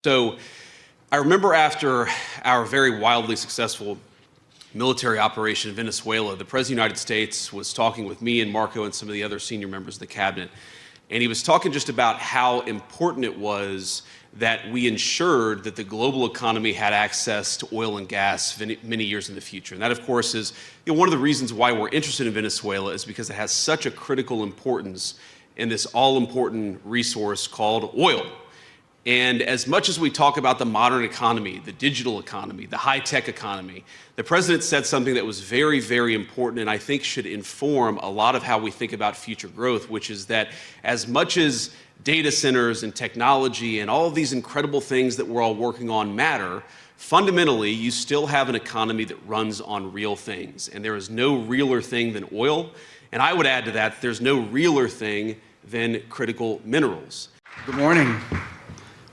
So I remember after our very wildly successful military operation in Venezuela, the President of the United States was talking with me and Marco and some of the other senior members of the cabinet. And he was talking just about how important it was that we ensured that the global economy had access to oil and gas many years in the future. And that, of course, is one of the reasons why we're interested in Venezuela, is because it has such a critical importance in this all-important resource called oil. And as much as we talk about the modern economy, the digital economy, the high-tech economy, the president said something that was very, very important and I think should inform a lot of how we think about future growth, which is that as much as data centers and technology and all of these incredible things that we're all working on matter, fundamentally, you still have an economy that runs on real things. And there is no realer thing than oil. And I would add to that, there's no realer thing than critical minerals. Good morning.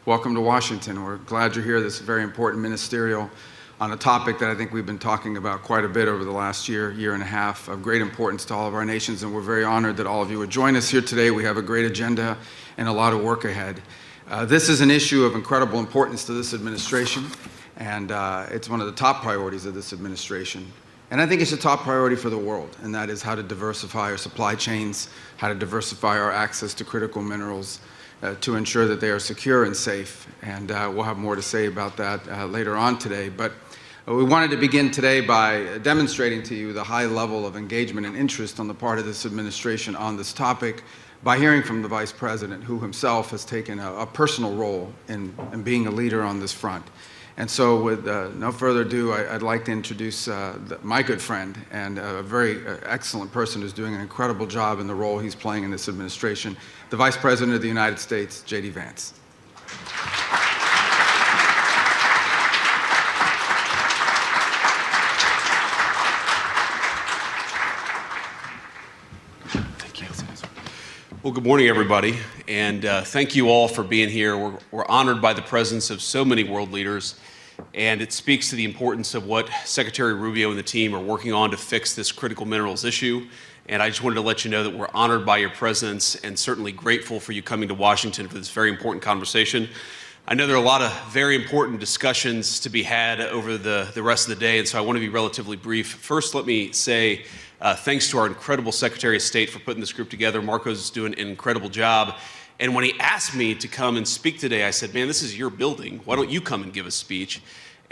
Welcome to Washington. We're glad you're here. This is very important ministerial on a topic that I think we've been talking about quite a bit over the last year and a half, of great importance to all of our nations, and we're very honored that all of you would join us here today. We have a great agenda and a lot of work ahead. This is an issue of incredible importance to this administration, and it's one of the top priorities of this administration. And I think it's a top priority for the world, and that is how to diversify our supply chains, how to diversify our access to critical minerals, to ensure that they are secure and safe. And we'll have more to say about that later on today. But we wanted to begin today by demonstrating to you the high level of engagement and interest on the part of this administration on this topic by hearing from the Vice President, who himself has taken a personal role in being a leader on this front. And so with no further ado, I'd like to introduce my good friend and a very excellent person who's doing an incredible job in the role he's playing in this administration, the Vice President of the United States, J.D. Vance. Thank you. Well, good morning, everybody, and thank you all for being here. We're honored by the presence of so many world leaders, and it speaks to the importance of what Secretary Rubio and the team are working on to fix this critical minerals issue. And I just wanted to let you know that we're honored by your presence and certainly grateful for you coming to Washington for this very important conversation. I know there are a lot of very important discussions to be had over the rest of the day, and so I want to be relatively brief. First, let me say thanks to our incredible Secretary of State for putting this group together. Marco's doing an incredible job. And when he asked me to come and speak today, I said, man, this is your building. Why don't you come and give a speech?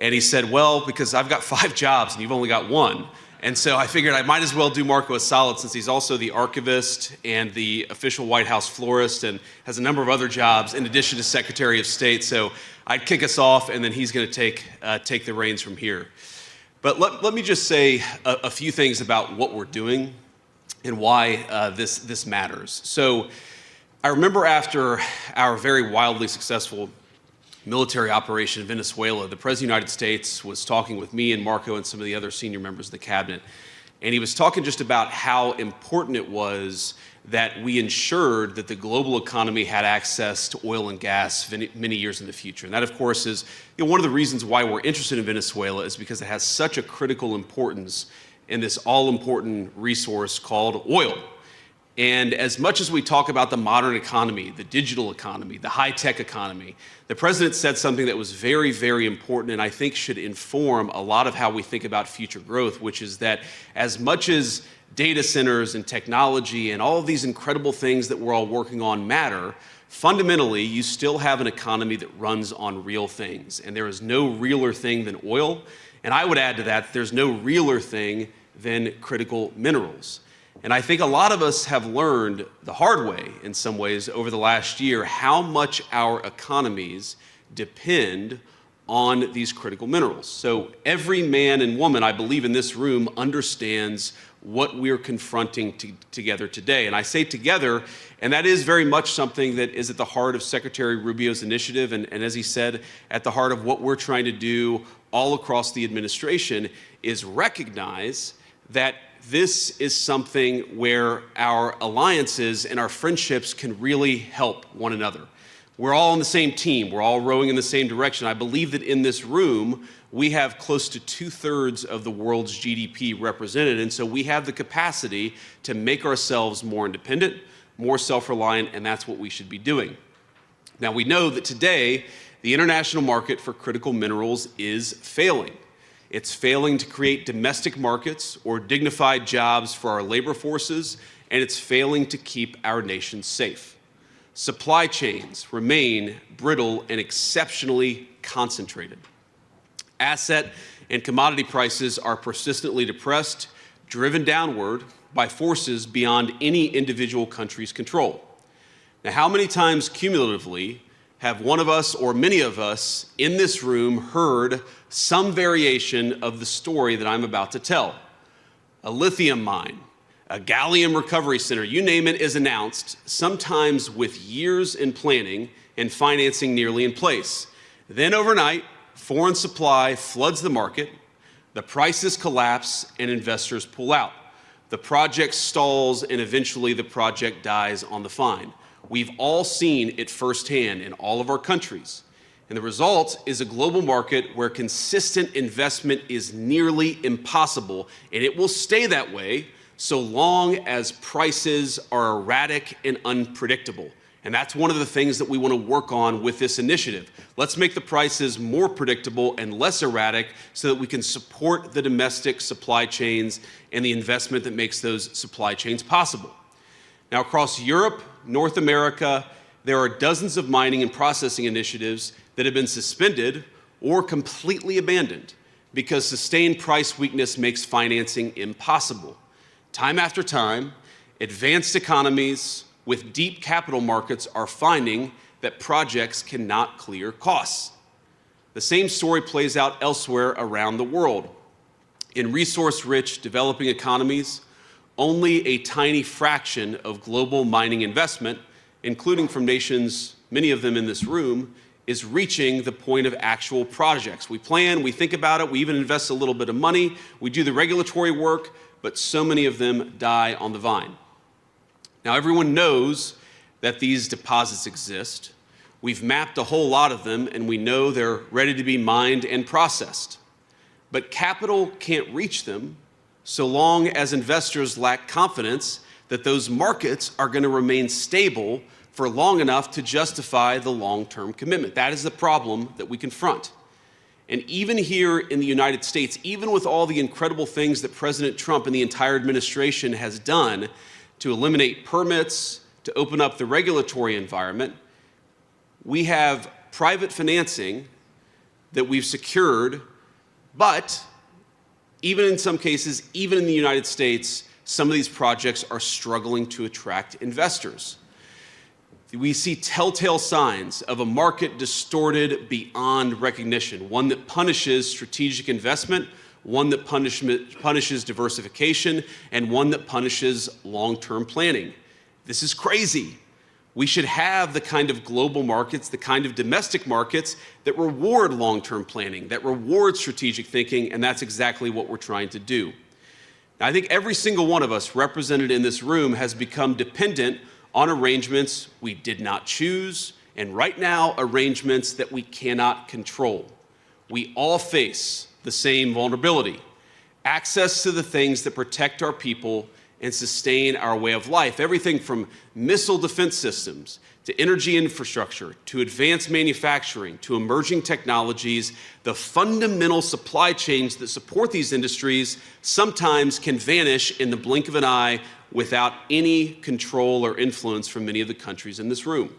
And he said, well, because I've got 5 jobs and you've only got 1. And so I figured I might as well do Marco a solid, since he's also the archivist and the official White House florist and has a number of other jobs in addition to Secretary of State. So I'd kick us off, and then he's going to take the reins from here. But let me just say a few things about what we're doing and why this matters. So I remember after our very wildly successful military operation in Venezuela, the President of the United States was talking with me and Marco and some of the other senior members of the cabinet. And he was talking just about how important it was that we ensured that the global economy had access to oil and gas many years in the future. And that, of course, is one of the reasons why we're interested in Venezuela, is because it has such a critical importance in this all-important resource called oil. And as much as we talk about the modern economy, the digital economy, the high-tech economy, the president said something that was very, very important and I think should inform a lot of how we think about future growth, which is that as much as data centers and technology and all of these incredible things that we're all working on matter, fundamentally, you still have an economy that runs on real things. And there is no realer thing than oil. And I would add to that, there's no realer thing than critical minerals. And I think a lot of us have learned the hard way, in some ways, over the last year, how much our economies depend on these critical minerals. So every man and woman, I believe, in this room understands what we're confronting together today. And I say together, and that is very much something that is at the heart of Secretary Rubio's initiative, and as he said, at the heart of what we're trying to do all across the administration, is recognize that this is something where our alliances and our friendships can really help one another. We're all on the same team. We're all rowing in the same direction. I believe that in this room, we have close to 2/3 of the world's GDP represented, and so we have the capacity to make ourselves more independent, more self-reliant, and that's what we should be doing. Now, we know that today, The international market for critical minerals is failing. It's failing to create domestic markets or dignified jobs for our labor forces, and it's failing to keep our nation safe. Supply chains remain brittle and exceptionally concentrated. Asset and commodity prices are persistently depressed, driven downward by forces beyond any individual country's control. Now, how many times cumulatively have one of us or many of us in this room heard some variation of the story that I'm about to tell? A lithium mine, a gallium recovery center, you name it, is announced, sometimes with years in planning and financing nearly in place. Then overnight, foreign supply floods the market, the prices collapse, and investors pull out. The project stalls, and eventually the project dies on the vine. We've all seen it firsthand in all of our countries. And the result is a global market where consistent investment is nearly impossible, and it will stay that way so long as prices are erratic and unpredictable. And that's one of the things that we want to work on with this initiative. Let's make the prices more predictable and less erratic so that we can support the domestic supply chains and the investment that makes those supply chains possible. Now, across Europe, North America, there are dozens of mining and processing initiatives that have been suspended or completely abandoned because sustained price weakness makes financing impossible. Time after time, advanced economies with deep capital markets are finding that projects cannot clear costs. The same story plays out elsewhere around the world. In resource-rich developing economies, only a tiny fraction of global mining investment, including from nations, many of them in this room, is reaching the point of actual projects. We plan, we think about it, we even invest a little bit of money, we do the regulatory work, but so many of them die on the vine. Now, everyone knows that these deposits exist. We've mapped a whole lot of them, and we know they're ready to be mined and processed. But capital can't reach them so long as investors lack confidence that those markets are going to remain stable for long enough to justify the long-term commitment. That is the problem that we confront. And even here in the United States, even with all the incredible things that President Trump and the entire administration has done to eliminate permits, to open up the regulatory environment, we have private financing that we've secured, but even in some cases, even in the United States, some of these projects are struggling to attract investors. We see telltale signs of a market distorted beyond recognition, one that punishes strategic investment, one that punishes diversification, and one that punishes long-term planning. This is crazy. We should have the kind of global markets, the kind of domestic markets that reward long-term planning, that reward strategic thinking, and that's exactly what we're trying to do. Now, I think every single one of us represented in this room has become dependent on arrangements we did not choose, and right now, arrangements that we cannot control. We all face the same vulnerability: access to the things that protect our people and sustain our way of life. Everything from missile defense systems to energy infrastructure to advanced manufacturing to emerging technologies, the fundamental supply chains that support these industries sometimes can vanish in the blink of an eye without any control or influence from many of the countries in this room.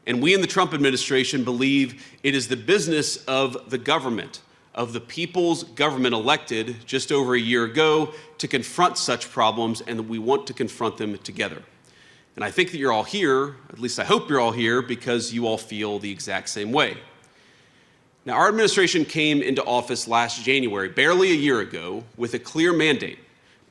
And we in the Trump administration believe it is the business of the government, of the people's government elected just over a year ago, to confront such problems, and that we want to confront them together. And I think that you're all here, at least I hope you're all here, because you all feel the exact same way. Now, our administration came into office last January, barely a year ago, with a clear mandate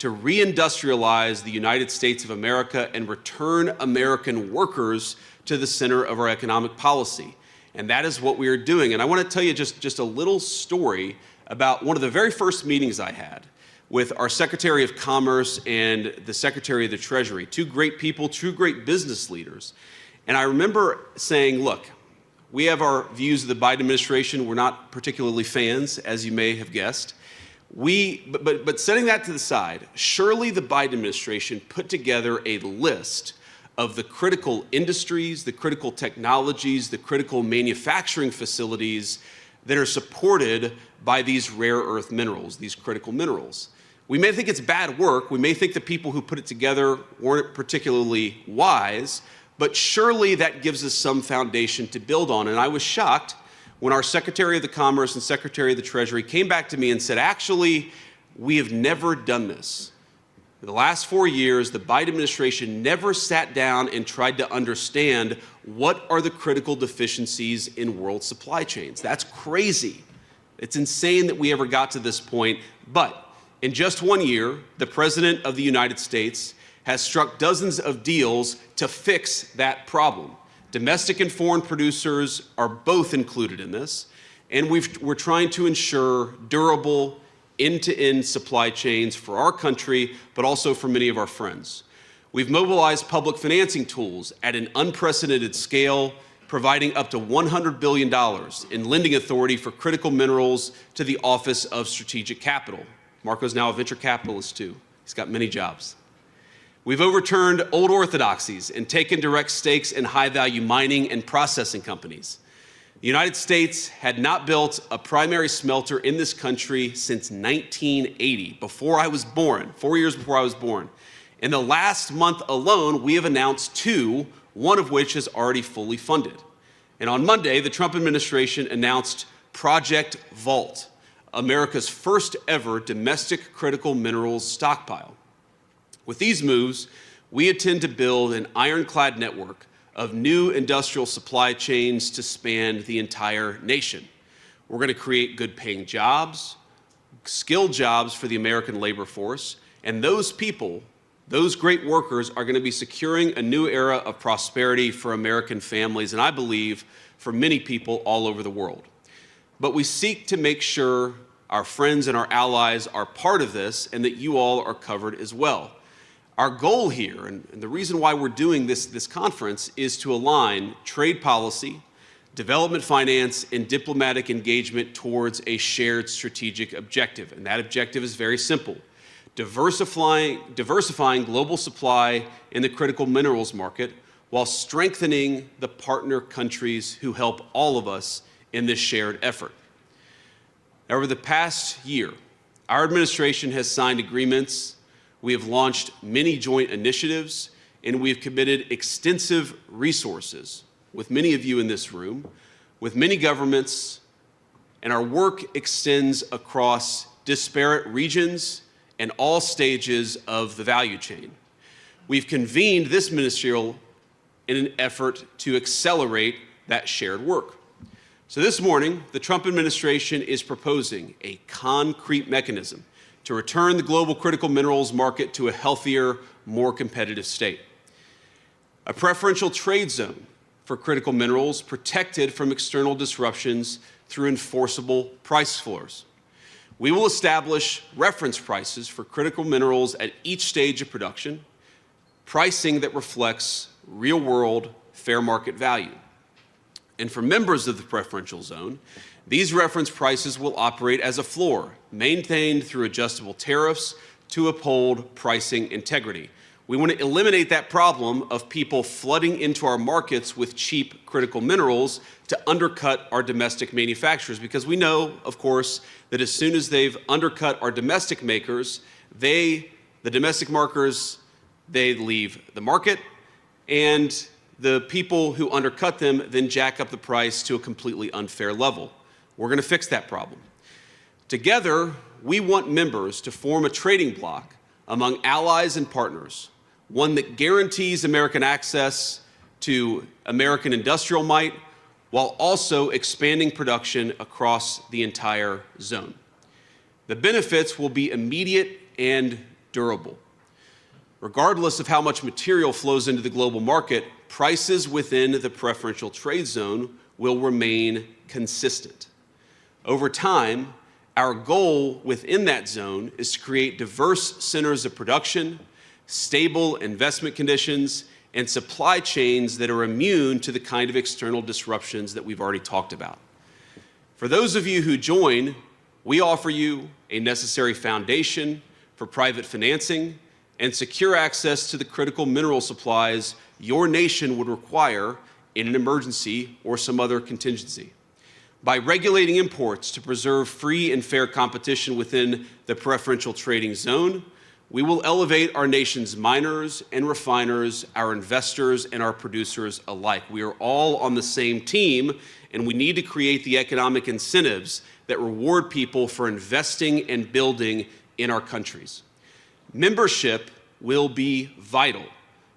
to reindustrialize the United States of America and return American workers to the center of our economic policy. And that is what we are doing. And I want to tell you just a little story about one of the very first meetings I had with our Secretary of Commerce and the Secretary of the Treasury, two great people, two great business leaders. And I remember saying, look, we have our views of the Biden administration. We're not particularly fans, as you may have guessed. But setting that to the side, surely the Biden administration put together a list of the critical industries, the critical technologies, the critical manufacturing facilities that are supported by these rare earth minerals, these critical minerals. We may think it's bad work, we may think the people who put it together weren't particularly wise, but surely that gives us some foundation to build on. And I was shocked when our Secretary of the Commerce and Secretary of the Treasury came back to me and said, actually, we have never done this. For the last 4 years, the Biden administration never sat down and tried to understand what are the critical deficiencies in world supply chains. That's crazy. It's insane that we ever got to this point. But in just 1 year, the President of the United States has struck dozens of deals to fix that problem. Domestic and foreign producers are both included in this, and we're trying to ensure durable, end-to-end supply chains for our country, but also for many of our friends. We've mobilized public financing tools at an unprecedented scale, providing up to $100 billion in lending authority for critical minerals to the Office of Strategic Capital. Marco's now a venture capitalist too. He's got many jobs. We've overturned old orthodoxies and taken direct stakes in high-value mining and processing companies. The United States had not built a primary smelter in this country since 1980, before I was born, 4 years before I was born. In the last month alone, we have announced 2, one of which is already fully funded. And on Monday, the Trump administration announced Project Vault, America's first ever domestic critical minerals stockpile. With these moves, we intend to build an ironclad network of new industrial supply chains to span the entire nation. We're going to create good-paying jobs, skilled jobs for the American labor force, and those people, those great workers, are going to be securing a new era of prosperity for American families, and I believe for many people all over the world. But we seek to make sure our friends and our allies are part of this and that you all are covered as well. Our goal here, and the reason why we're doing this conference, is to align trade policy, development finance, and diplomatic engagement towards a shared strategic objective. And that objective is very simple: diversifying global supply in the critical minerals market while strengthening the partner countries who help all of us in this shared effort. Over the past year, our administration has signed agreements, we have launched many joint initiatives, and we have committed extensive resources with many of you in this room, with many governments, and our work extends across disparate regions and all stages of the value chain. We've convened this ministerial in an effort to accelerate that shared work. So this morning, the Trump administration is proposing a concrete mechanism to return the global critical minerals market to a healthier, more competitive state. A preferential trade zone for critical minerals protected from external disruptions through enforceable price floors. We will establish reference prices for critical minerals at each stage of production, pricing that reflects real-world fair market value. And for members of the preferential zone, these reference prices will operate as a floor, maintained through adjustable tariffs to uphold pricing integrity. We want to eliminate that problem of people flooding into our markets with cheap critical minerals to undercut our domestic manufacturers, because we know, of course, that as soon as they've undercut our domestic makers, the domestic markers, they leave the market, and the people who undercut them then jack up the price to a completely unfair level. We're going to fix that problem. Together, we want members to form a trading bloc among allies and partners, one that guarantees American access to American industrial might while also expanding production across the entire zone. The benefits will be immediate and durable. Regardless of how much material flows into the global market, prices within the preferential trade zone will remain consistent. Over time, our goal within that zone is to create diverse centers of production, stable investment conditions, and supply chains that are immune to the kind of external disruptions that we've already talked about. For those of you who join, we offer you a necessary foundation for private financing and secure access to the critical mineral supplies your nation would require in an emergency or some other contingency. By regulating imports to preserve free and fair competition within the preferential trading zone, we will elevate our nation's miners and refiners, our investors and our producers alike. We are all on the same team, and we need to create the economic incentives that reward people for investing and building in our countries. Membership will be vital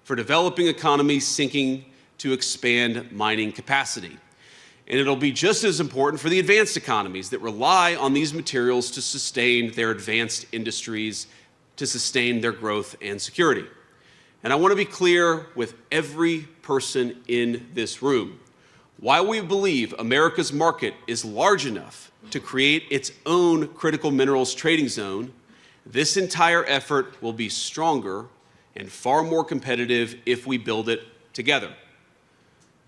for developing economies seeking to expand mining capacity. And it'll be just as important for the advanced economies that rely on these materials to sustain their advanced industries, to sustain their growth and security. And I want to be clear with every person in this room. While we believe America's market is large enough to create its own critical minerals trading zone, this entire effort will be stronger and far more competitive if we build it together.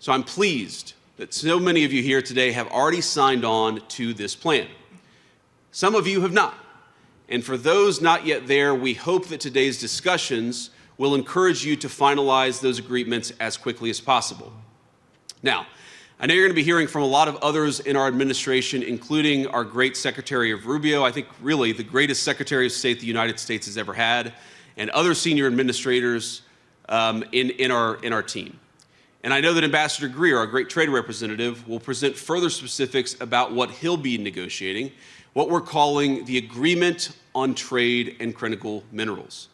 So I'm pleased that so many of you here today have already signed on to this plan. Some of you have not. And for those not yet there, we hope that today's discussions will encourage you to finalize those agreements as quickly as possible. Now, I know you're going to be hearing from a lot of others in our administration, including our great Secretary of Rubio, I think really the greatest Secretary of State the United States has ever had, and other senior administrators in our team. And I know that Ambassador Greer, our great trade representative, will present further specifics about what he'll be negotiating, what we're calling the Agreement on Trade and Critical Minerals.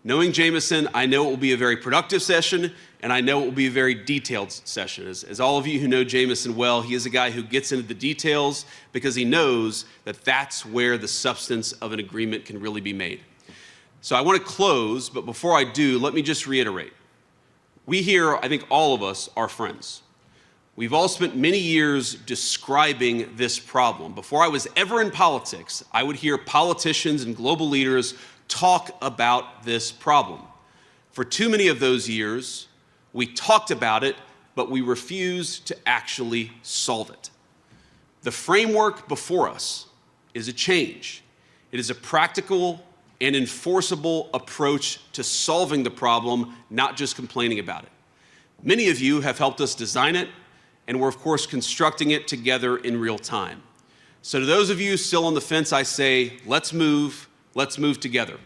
Knowing Jameson, I know it will be a very productive session, and I know it will be a very detailed session. As all of you who know Jameson well, he is a guy who gets into the details because he knows that that's where the substance of an agreement can really be made. So I want to close, but before I do, let me just reiterate. We here, I think all of us, are friends. We've all spent many years describing this problem. Before I was ever in politics, I would hear politicians and global leaders talk about this problem. For too many of those years, we talked about it, but we refused to actually solve it. The framework before us is a change. It is a practical and enforceable approach to solving the problem, not just complaining about it. Many of you have helped us design it, and we're of course constructing it together in real time. So to those of you still on the fence, I say, let's move together.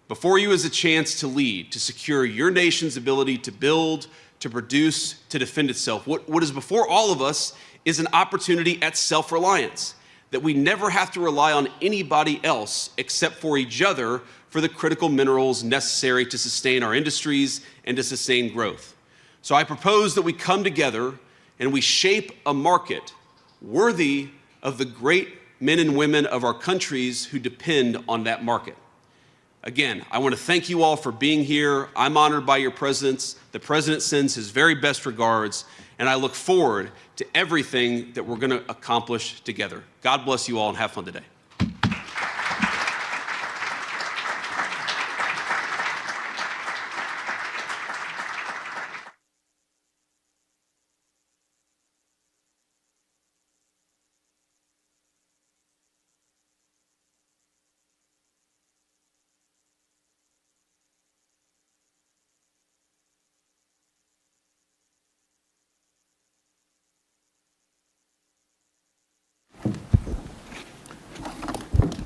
Before you is a chance to lead, to secure your nation's ability to build, to produce, to defend itself. What is before all of us is an opportunity at self-reliance, that we never have to rely on anybody else except for each other for the critical minerals necessary to sustain our industries and to sustain growth. So I propose that we come together and we shape a market worthy of the great men and women of our countries who depend on that market. Again, I want to thank you all for being here. I'm honored by your presence. The President sends his very best regards, and I look forward to everything that we're going to accomplish together. God bless you all and have fun today.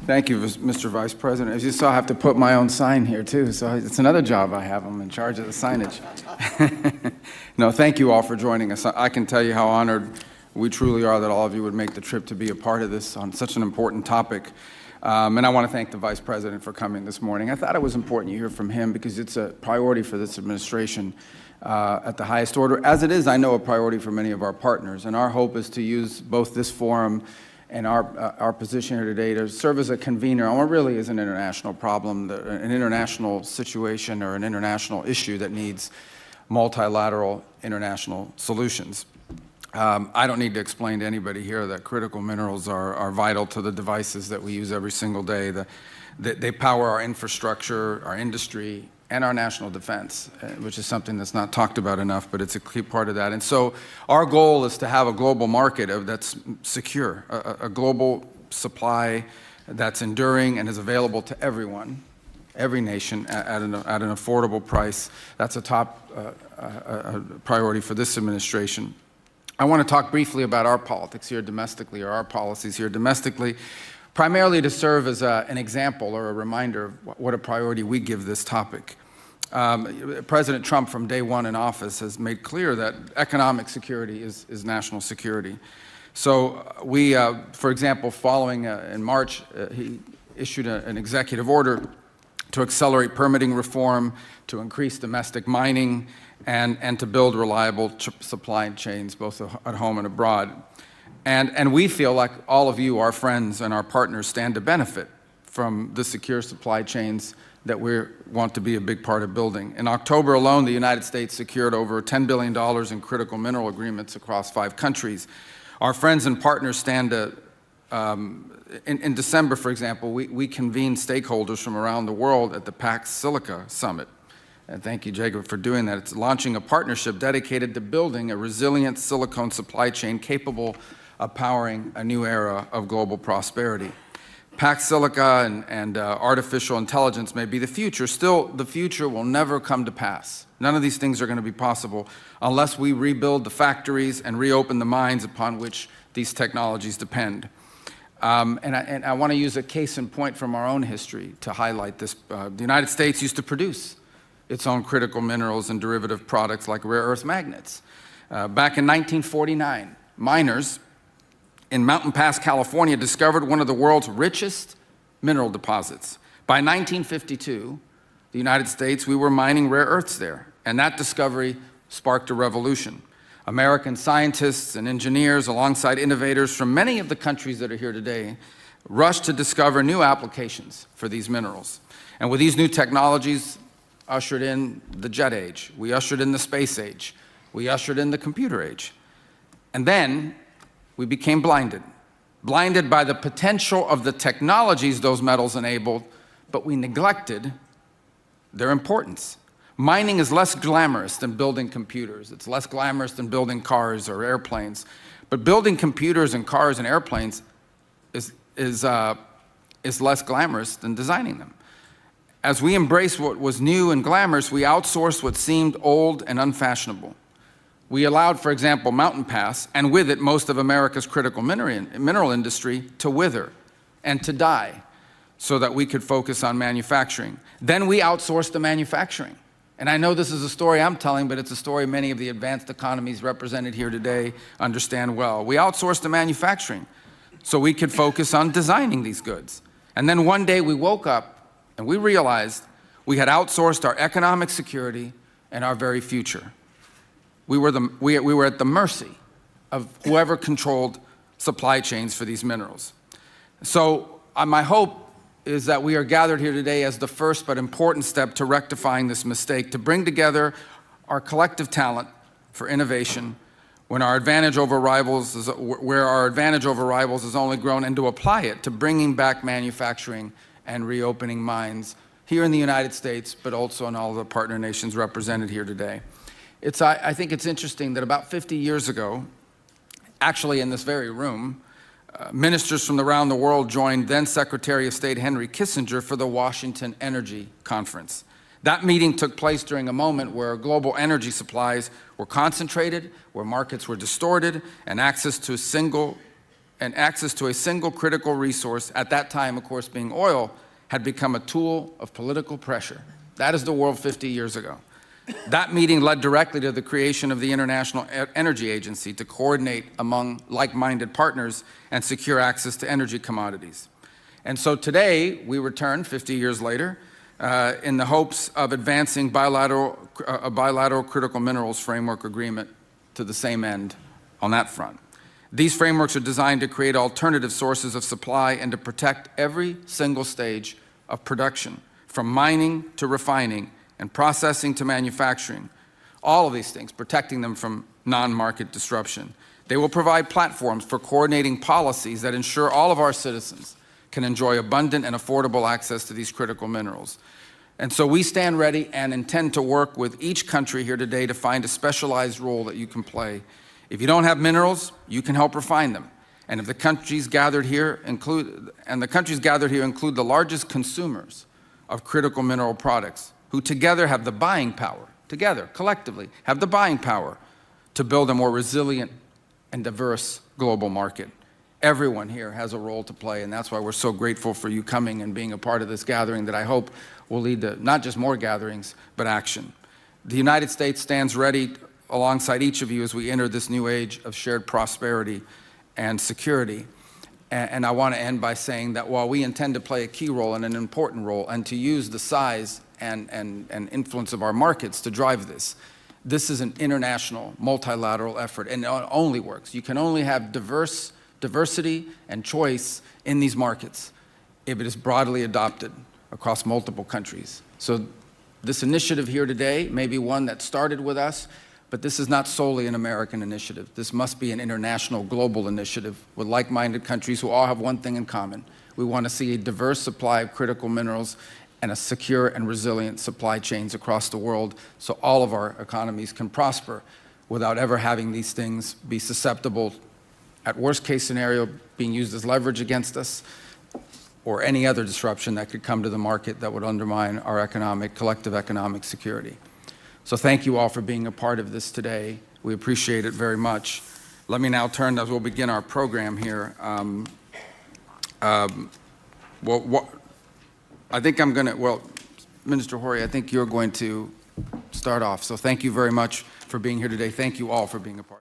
Thank you, Mr. Vice President. As you saw, I have to put my own sign here, too, so it's another job I have. I'm in charge of the signage. No, thank you all for joining us. I can tell you how honored we truly are that all of you would make the trip to be a part of this on such an important topic. And I want to thank the Vice President for coming this morning. I thought it was important you hear from him because it's a priority for this administration at the highest order, as it is, I know, a priority for many of our partners. And our hope is to use both this forum and our position here today to serve as a convener on what really is an international problem, an international situation or an international issue that needs multilateral international solutions. I don't need to explain to anybody here that critical minerals are vital to the devices that we use every single day. They power our infrastructure, our industry, and our national defense, which is something that's not talked about enough, but it's a key part of that. And so our goal is to have a global market that's secure, a global supply that's enduring and is available to everyone every nation at an affordable price. That's a top priority for this administration. I want to talk briefly about our politics here domestically, or our policies here domestically, primarily to serve as an example or a reminder of what a priority we give this topic. President Trump, from day one in office, has made clear that economic security is national security. So we, for example, following in March, he issued an executive order to accelerate permitting reform, to increase domestic mining, and to build reliable supply chains, both at home and abroad. And we feel like all of you, our friends and our partners, stand to benefit from the secure supply chains that we want to be a big part of building. In October alone, the United States secured over $10 billion in critical mineral agreements across 5 countries. Our friends and partners stand to, in December, for example, we convened stakeholders from around the world at the Pax Silica Summit. And thank you, Jacob, for doing that. It's launching a partnership dedicated to building a resilient silicone supply chain capable of powering a new era of global prosperity. Pax Silica and artificial intelligence may be the future. Still, the future will never come to pass. None of these things are going to be possible unless we rebuild the factories and reopen the mines upon which these technologies depend. And I want to use a case in point from our own history to highlight this. The United States used to produce its own critical minerals and derivative products like rare earth magnets. Back in 1949, miners in Mountain Pass, California, discovered one of the world's richest mineral deposits. By 1952, the United States, we were mining rare earths there, and that discovery sparked a revolution. American scientists and engineers, alongside innovators from many of the countries that are here today, rushed to discover new applications for these minerals. And with these new technologies, ushered in the jet age, we ushered in the space age, we ushered in the computer age. And then we became blinded by the potential of the technologies those metals enabled, but we neglected their importance. Mining is less glamorous than building computers. It's less glamorous than building cars or airplanes. But building computers and cars and airplanes is less glamorous than designing them. As we embraced what was new and glamorous, we outsourced what seemed old and unfashionable. We allowed, for example, Mountain Pass, and with it most of America's critical mineral industry, to wither and to die so that we could focus on manufacturing. Then we outsourced the manufacturing. And I know this is a story I'm telling, but it's a story many of the advanced economies represented here today understand well. We outsourced the manufacturing so we could focus on designing these goods. And then one day we woke up and we realized we had outsourced our economic security and our very future. We were at the mercy of whoever controlled supply chains for these minerals. So my hope is that we are gathered here today as the first but important step to rectifying this mistake, to bring together our collective talent for innovation where our advantage over rivals has only grown, and to apply it to bringing back manufacturing and reopening mines here in the United States, but also in all of the partner nations represented here today. I think it's interesting that about 50 years ago, actually in this very room, ministers from around the world joined then Secretary of State Henry Kissinger for the Washington Energy Conference. That meeting took place during a moment where global energy supplies were concentrated, where markets were distorted, and access to a single critical resource, at that time, of course, being oil, had become a tool of political pressure. That is the world 50 years ago. That meeting led directly to the creation of the International Energy Agency to coordinate among like-minded partners and secure access to energy commodities. And so today, we return 50 years later in the hopes of advancing a bilateral critical minerals framework agreement to the same end on that front. These frameworks are designed to create alternative sources of supply and to protect every single stage of production, from mining to refining and processing to manufacturing. All of these things, protecting them from non-market disruption. They will provide platforms for coordinating policies that ensure all of our citizens can enjoy abundant and affordable access to these critical minerals. And so we stand ready and intend to work with each country here today to find a specialized role that you can play. If you don't have minerals, you can help refine them. And if the countries gathered here include the largest consumers of critical mineral products, who together have the buying power, together, collectively, have the buying power to build a more resilient and diverse global market. Everyone here has a role to play, and that's why we're so grateful for you coming and being a part of this gathering that I hope will lead to not just more gatherings, but action. The United States stands ready alongside each of you as we enter this new age of shared prosperity and security. And I want to end by saying that while we intend to play a key role and an important role and to use the size and influence of our markets to drive this, this is an international, multilateral effort, and it only works. You can only have diversity and choice in these markets if it is broadly adopted across multiple countries. So this initiative here today may be one that started with us, but this is not solely an American initiative. This must be an international, global initiative with like-minded countries who all have one thing in common. We want to see a diverse supply of critical minerals and a secure and resilient supply chains across the world so all of our economies can prosper without ever having these things be susceptible, at worst case scenario, being used as leverage against us, or any other disruption that could come to the market that would undermine our collective economic security. So thank you all for being a part of this today. We appreciate it very much. Let me now turn, as we'll begin our program here. Minister Hori, I think you're going to start off. So thank you very much for being here today. Thank you all for being a part.